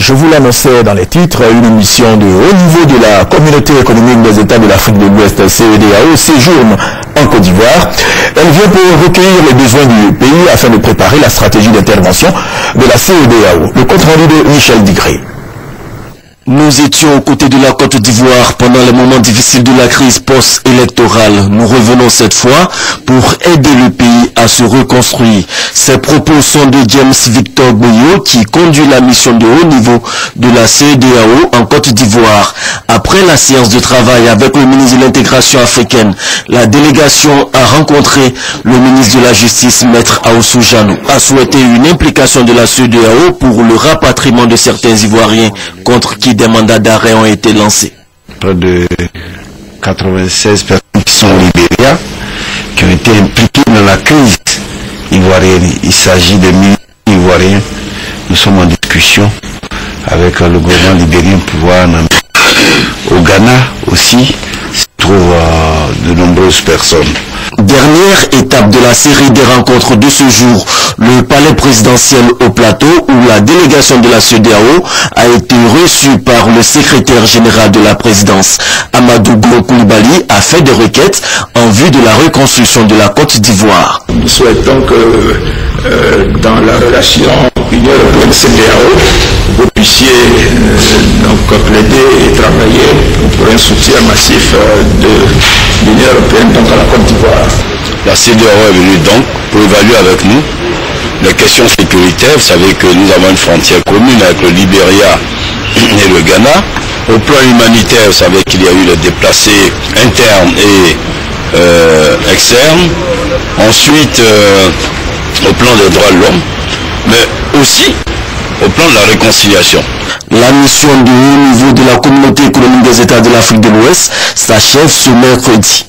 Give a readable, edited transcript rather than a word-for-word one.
Je vous l'annonçais dans les titres, une mission de haut niveau de la Communauté économique des États de l'Afrique de l'Ouest, CEDEAO, séjourne en Côte d'Ivoire. Elle vient pour recueillir les besoins du pays afin de préparer la stratégie d'intervention de la CEDEAO. Le compte rendu de Michel Digré. Nous étions aux côtés de la Côte d'Ivoire pendant les moments difficiles de la crise post-électorale. Nous revenons cette fois pour aider le pays à se reconstruire. Ces propos sont de James Victor Boyo qui conduit la mission de haut niveau de la CEDEAO en Côte d'Ivoire. Après la séance de travail avec le ministre de l'intégration africaine, la délégation a rencontré le ministre de la Justice, Maître Aoussou Janou, a souhaité une implication de la CEDEAO pour le rapatriement de certains Ivoiriens contre qui des mandats d'arrêt ont été lancés. Près de 96 personnes qui sont au Libéria, qui ont été impliquées dans la crise ivoirienne. Il s'agit de milliers d'Ivoiriens. Nous sommes en discussion avec le gouvernement libérien pour pouvoir en amener. Au Ghana aussi se trouvent de nombreuses personnes. Dernière étape de la série des rencontres de ce jour, le palais présidentiel au plateau où la délégation de la CEDEAO a été reçue par le secrétaire général de la présidence. Amadou Koulibaly a fait des requêtes en vue de la reconstruction de la Côte d'Ivoire. Nous souhaitons que dans la relation Union européenne-CEDEAO, vous puissiez donc plaider et travailler pour un soutien massif de l'Union européenne donc à la Côte d'Ivoire. La CEDEAO est venue donc pour évaluer avec nous les questions sécuritaires. Vous savez que nous avons une frontière commune avec le Libéria et le Ghana. Au plan humanitaire, vous savez qu'il y a eu les déplacés internes et externes. Ensuite, au plan des droits de l'homme, mais aussi au plan de la réconciliation. La mission de haut niveau de la Communauté économique des États de l'Afrique de l'Ouest s'achève ce mercredi.